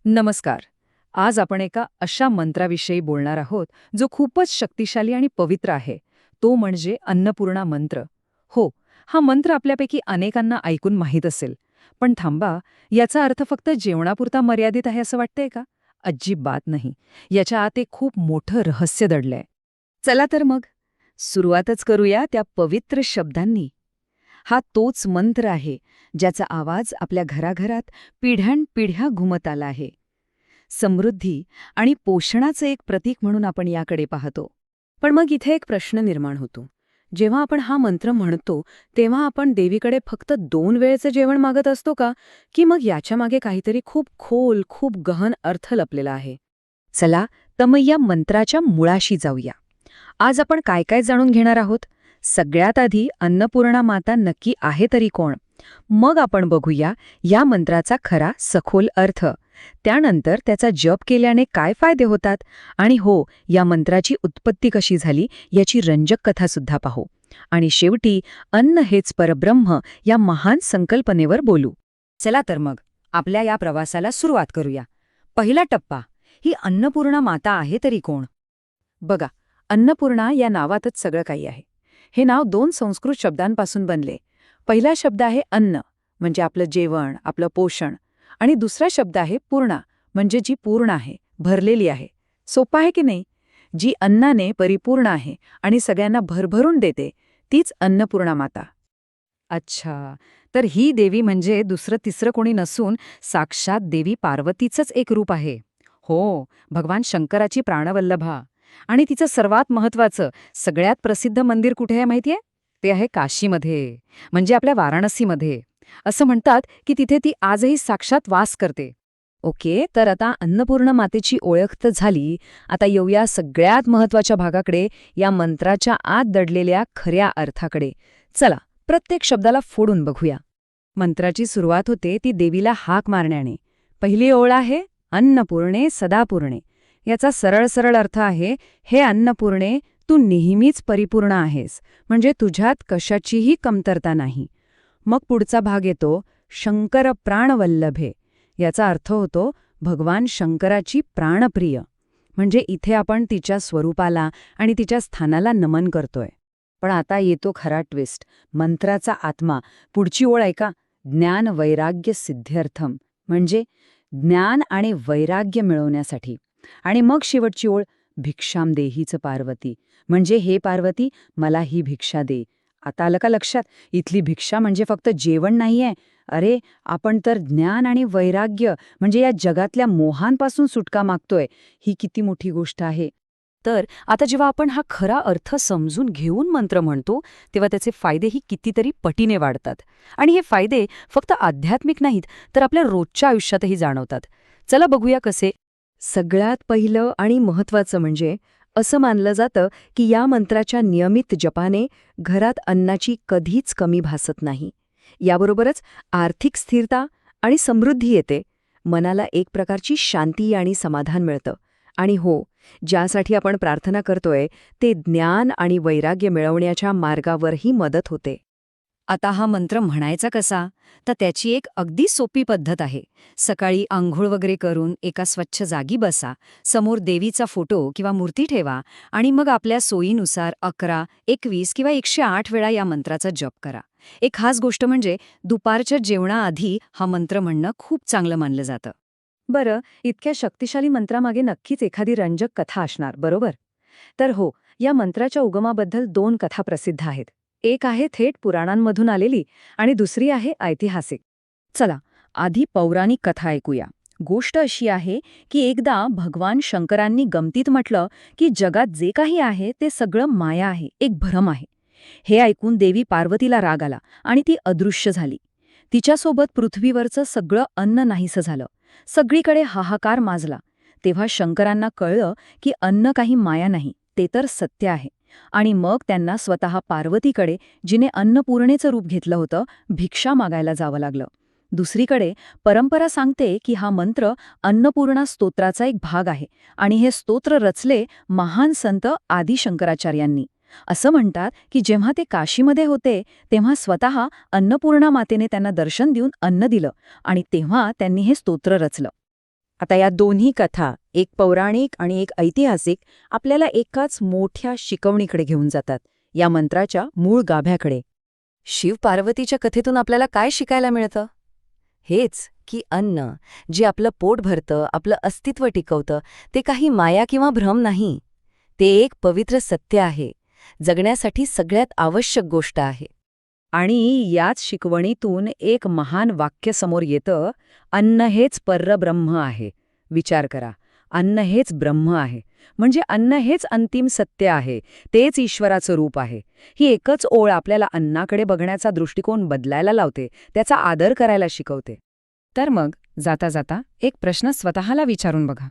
नमस्कार. आज आपण एका अशा मंत्राविषयी बोलणार आहोत जो खूपच शक्तिशाली आणि पवित्र आहे. तो म्हणजे अन्नपूर्णा मंत्र. हो, हा मंत्र आपल्यापैकी अनेकांना ऐकून माहीत असेल. पण थांबा, याचा अर्थ फक्त जेवणापुरता मर्यादित आहे असं वाटतंय का? अजिबात नाही. याच्या आत एक खूप मोठं रहस्य दडलंय. चला तर मग सुरुवातच करूया त्या पवित्र शब्दांनी. हा तोच मंत्र आहे ज्याचा आवाज आपल्या घराघरात पिढ्यानपिढ्या घुमत आला आहे. समृद्धी आणि पोषणाचं एक प्रतीक म्हणून आपण याकडे पाहतो. पण मग इथे एक प्रश्न निर्माण होतो. जेव्हा आपण हा मंत्र म्हणतो तेव्हा आपण देवीकडे फक्त 2 वेळेचं जेवण मागत असतो का, की मग याच्यामागे काहीतरी खूप खोल, खूप गहन अर्थ लपलेला आहे? चला तर मग या मंत्राच्या मुळाशी जाऊया. आज आपण काय काय जाणून घेणार आहोत. सगळ्यात आधी अन्नपूर्णा माता नक्की आहे तरी कोण, मग आपण बघूया या मंत्राचा खरा सखोल अर्थ. त्यानंतर त्याचा जप केल्याने काय फायदे होतात, आणि हो, या मंत्राची उत्पत्ती कशी झाली याची रंजक कथा सुद्धा पाहू. आणि शेवटी अन्न हेच परब्रह्म या महान संकल्पनेवर बोलू. चला तर मग आपल्या या प्रवासाला सुरुवात करूया. पहिला टप्पा, ही अन्नपूर्णा माता आहे तरी कोण. बघा, अन्नपूर्णा या नावातच सगळं काही आहे. हे नाव 2 संस्कृत शब्दांपासून बनले. पहिला शब्द आहे अन्न, म्हणजे आपलं जेवण, आपलं पोषण. आणि दुसरा शब्द आहे पूर्णा, म्हणजे जी पूर्ण आहे, भरलेली आहे. सोपं आहे की नाही? जी अन्नाने परिपूर्ण आहे आणि सगळ्यांना भरभरून देते, तीच अन्नपूर्णा माता. अच्छा, तर ही देवी म्हणजे दुसरं तिसरं कोणी नसून साक्षात देवी पार्वतीचंच एक रूप आहे. हो, भगवान शंकराची प्राणवल्लभा. आणि तिचं सर्वात महत्वाचं, सगळ्यात प्रसिद्ध मंदिर कुठे आहे माहितीये? ते आहे काशीमध्ये, म्हणजे आपल्या वाराणसीमध्ये. असं म्हणतात की तिथे ती आजही साक्षात वास करते. ओके, तर आता अन्नपूर्णा मातेची ओळख तर झाली. आता येऊया सगळ्यात महत्वाच्या भागाकडे, या मंत्राच्या आत दडलेल्या खऱ्या अर्थाकडे. चला, प्रत्येक शब्दाला फोडून बघूया. मंत्राची सुरुवात होते ती देवीला हाक मारण्याने. पहिली ओळ आहे अन्नपूर्णे सदापूर्णे. याचा सरळ सरळ अर्थ आहे, हे अन्नपूर्णे, तू नेहमीच परिपूर्ण आहेस, म्हणजे तुझ्यात कशाचीही कमतरता नाही. मग पुढचा भाग येतो शंकर प्राणवल्लभे. याचा अर्थ होतो भगवान शंकराची प्राणप्रिय, म्हणजे इथे आपण तिच्या स्वरूपाला आणि तिच्या स्थानाला नमन करतोय. पण आता येतो खरा ट्विस्ट, मंत्राचा आत्मा. पुढची ओळ ऐका, ज्ञान वैराग्य सिद्ध्यर्थम, म्हणजे ज्ञान आणि वैराग्य मिळवण्यासाठी. आणि मग शेवटची ओळ भिक्षाम देहीच पार्वती, म्हणजे हे पार्वती, मला ही भिक्षा दे. आता आलं का लक्षात? इथली भिक्षा म्हणजे फक्त जेवण नाहीये. अरे, आपण तर ज्ञान आणि वैराग्य, म्हणजे या जगातल्या मोहांपासून सुटका मागतोय. ही किती मोठी गोष्ट आहे. तर आता जेव्हा आपण हा खरा अर्थ समजून घेऊन मंत्र म्हणतो तेव्हा त्याचे फायदेही कितीतरी पटीने वाढतात. आणि हे फायदे फक्त आध्यात्मिक नाहीत, तर आपल्या रोजच्या आयुष्यातही जाणवतात. चला बघूया कसे. सगळ्यात पहिलं आणि महत्वाचं म्हणजे असं मानलं जातं की या मंत्राच्या नियमित जपाने घरात अन्नाची कधीच कमी भासत नाही. याबरोबरच आर्थिक स्थिरता आणि समृद्धी येते. मनाला एक प्रकारची शांती आणि समाधान मिळतं. आणि हो, ज्यासाठी आपण प्रार्थना करतोय ते ज्ञान आणि वैराग्य मिळवण्याच्या मार्गावरही मदत होते. आता हा मंत्र म्हणायचा कसा, तर त्याची एक अगदी सोपी पद्धत आहे. सकाळी आंघोळ वगैरे करून एका स्वच्छ जागी बसा, समोर देवीचा फोटो किंवा मूर्ती ठेवा आणि मग आपल्या सोयीनुसार 11, 21 किंवा 108 वेळा या मंत्राचा जप करा. एक खास गोष्ट म्हणजे दुपारच्या जेवणाआधी हा मंत्र म्हणणं खूप चांगलं मानलं जातं. बरं, इतक्या शक्तिशाली मंत्रामागे नक्कीच एखादी रंजक कथा असणार, बरोबर? तर हो, या मंत्राच्या उगमाबद्दल 2 कथा प्रसिद्ध आहेत. एक आहे थेट पुराणांमधून आलेली आणि दुसरी आहे ऐतिहासिक. चला, आधी पौराणिक कथा ऐकूया. गोष्ट अशी आहे की एकदा भगवान शंकरांनी गमतीत म्हटलं की जगात जे काही आहे ते सगळं माया आहे, एक भ्रम आहे. हे ऐकून देवी पार्वतीला राग आला आणि ती अदृश्य झाली. तिच्यासोबत पृथ्वीवरचं सगळं अन्न नाहीसं झालं. सगळीकडे हाहाकार माजला. तेव्हा शंकरांना कळलं की अन्न काही माया नाही, ते तर सत्य आहे. आणि मग त्यांना स्वतः पार्वतीकडे, जिने अन्नपूर्णेचं रूप घेतलं होतं, भिक्षा मागायला जावं लागलं. दुसरीकडे परंपरा सांगते की हा मंत्र अन्नपूर्णा स्तोत्राचा एक भाग आहे आणि हे स्तोत्र रचले महान संत आदि शंकराचार्यांनी. असं म्हणतात की जेव्हा ते काशीमध्ये होते तेव्हा स्वतः अन्नपूर्णा मातेने त्यांना दर्शन देऊन अन्न दिलं आणि तेव्हा त्यांनी हे स्तोत्र रचलं. आता या दोन्ही कथा, एक पौराणिक आणि एक ऐतिहासिक, आपल्याला एकाच मोठ्या शिकवणीकडे घेऊन जातात, या मंत्राच्या मूळ गाभ्याकडे. शिव-पार्वतीच्या कथेतून आपल्याला काय शिकायला मिळतं? हेच की अन्न, जे आपलं पोट भरतं, आपलं अस्तित्व टिकवतं, ते काही माया किंवा भ्रम नाही. ते एक पवित्र सत्य आहे, जगण्यासाठी सगळ्यात आवश्यक गोष्ट आहे. आणि याच शिकवणीतून एक महान वाक्य समोर येतं, अन्न हेच परब्रह्म आहे. विचार करा, अन्न हेच ब्रह्म आहे. म्हणजे अन्न हेच अंतिम सत्य आहे, तेच ईश्वराचं रूप आहे. ही एकच ओळ आपल्याला अन्नाकडे बघण्याचा दृष्टिकोन बदलायला लावते, त्याचा आदर करायला शिकवते. तर मग जाता जाता एक प्रश्न स्वतःला विचारून बघा.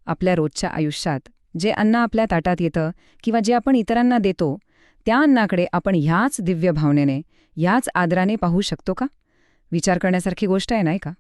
आपल्या रोजच्या आयुष्यात जे अन्न आपल्या ताटात येतं किंवा जे आपण इतरांना देतो, त्या अन्नाकडे आपण ह्याच दिव्य भावनेने, ह्याच आदराने पाहू शकतो का? विचार करण्यासारखी गोष्ट आहे, नाही का?